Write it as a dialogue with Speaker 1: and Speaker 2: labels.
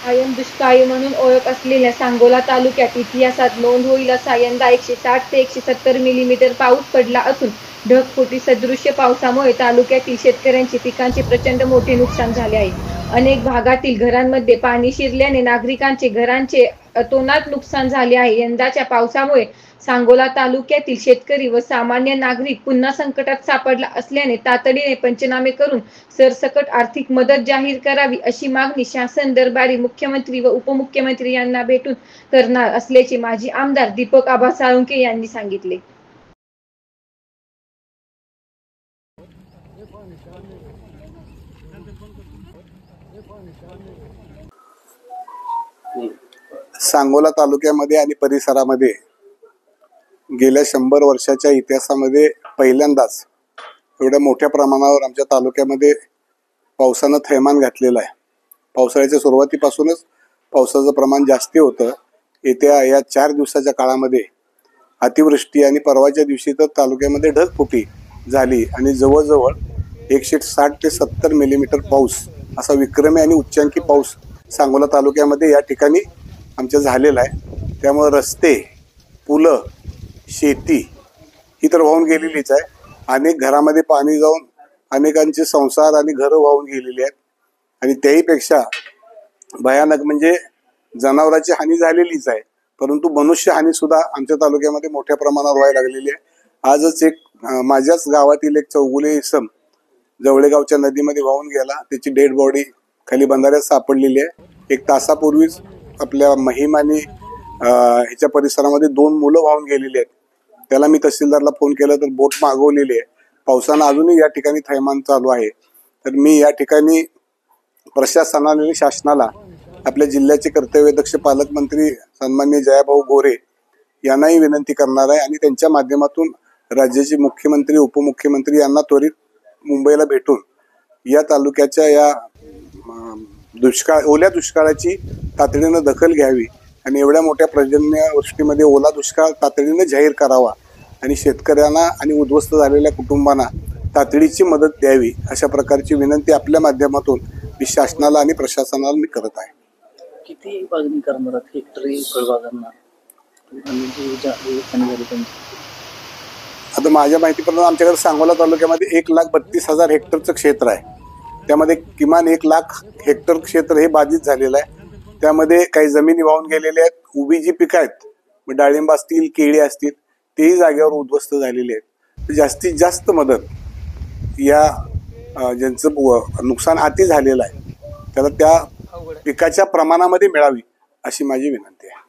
Speaker 1: कायम दुष्काळी म्हणून ओळख असलेल्या सांगोला तालुक्यात इतिहासात नोंद होईल असा यंदा 160 ते 170 मिलीमीटर पाऊस पडला असून ढगफुटी सदृश्य पावसामुळे तालुक्यातील शेतकऱ्यांची पिकांचे प्रचंड मोठे नुकसान झाले आहे। अनेक भागातील घरांमध्ये पाणी शिरल्याने नागरिकांचे घरांचे अतोनात नुकसान झाले आहे। यंदाच्या पावसामुळे सांगोला तालुक्यातील शेतकरी व सामान्य नागरिक पुन्हा संकटात सापडला असल्याने तातडीने पंचनामे करून सरसकट आर्थिक मदत जाहीर करावी अशी मागणी शासन दरबारी मुख्यमंत्री व उपमुख्यमंत्री यांना भेटून करणार असल्याचे माजी आमदार दीपक आबा साळुंखे यांनी सांगितले।
Speaker 2: सांगोला तालुक्यामध्ये आणि परिसरामध्ये गेल्या 100 वर्षाच्या इतिहासामध्ये पहिल्यांदाच एवढ्या मोठ्या प्रमाणावर आमच्या तालुक्यामध्ये पावसानं थैमान घातलेलं आहे। पावसाळ्याच्या सुरुवातीपासूनच पावसाचं प्रमाण जास्ती होतं। येत्या या 4 दिवसाच्या काळामध्ये अतिवृष्टी आणि परवाच्या दिवशी तर तालुक्यामध्ये ढगफुटी झाली आणि जवळजवळ 160 ते 70 मिलीमीटर पाऊस असा विक्रमी आणि उच्चांकी पाऊस सांगोला तालुक्यामध्ये या ठिकाणी आमच्या झालेला आहे। त्यामुळे रस्ते, पुलं, शेती ही तर वाहून गेलेलीच आहे। अनेक घरामध्ये पाणी जाऊन अनेकांचे संसार आणि घरं वाहून गेलेली आहेत आणि त्याहीपेक्षा भयानक म्हणजे जनावरांची हानी झालेलीच आहे, परंतु मनुष्य हानी सुद्धा आमच्या तालुक्यामध्ये मोठ्या प्रमाणावर व्हायला लागलेली आहे। आजच एक माझ्याच गावातील एक चौगुले इसम जवळेगावच्या नदीमध्ये वाहून गेला। त्याची डेड बॉडी खाली बंधाऱ्यात सापडलेली आहे। 1 तासापूर्वीच आपल्या महिम आणि ह्याच्या परिसरामध्ये 2 मुलं वाहून गेलेली आहेत। त्याला मी तहसीलदारला फोन केला तर बोट मागवलेली आहे। पावसानं अजूनही या ठिकाणी थैमान चालू आहे। तर मी या ठिकाणी प्रशासनाला आणि शासनाला आपल्या जिल्ह्याचे कर्तव्यदक्ष पालकमंत्री सन्माननीय जयाभाऊ गोरे यांनाही विनंती करणार आहे आणि त्यांच्या माध्यमातून राज्याचे मुख्यमंत्री उपमुख्यमंत्री यांना त्वरित मुंबईला भेटून या तालुक्याच्या या ओल्या दुष्काळाची तातडीनं दखल घ्यावी आणि एवढ्या मोठ्या पर्जन्यवृष्टीमध्ये ओला दुष्काळ तातडीनं जाहीर करावा आणि शेतकऱ्यांना आणि उद्ध्वस्त झालेल्या कुटुंबांना तातडीची मदत द्यावी अशा प्रकारची विनंती आपल्या माध्यमातून मी शासनाला आणि प्रशासनाला मी करत आहे।
Speaker 3: किती मागणी करणार हेक्टरी फळबागांना?
Speaker 2: आता माझ्या माहितीप्रमाणे आमच्याकडे सांगोला तालुक्यामध्ये 1,32,000 हेक्टरचं क्षेत्र आहे। त्यामध्ये किमान 1 लाख हेक्टर क्षेत्र हे बाधित झालेलं आहे। त्यामध्ये काही जमिनी वाहून गेलेल्या आहेत। उभी जी पिकं आहेत, डाळिंब असतील, केळी असतील, तेही जागेवर उद्ध्वस्त झालेले आहेत। जास्तीत जास्त मदत या ज्यांचं नुकसान अति झालेलं आहे त्याला त्या पिकाच्या प्रमाणामध्ये मिळावी अशी माझी विनंती आहे।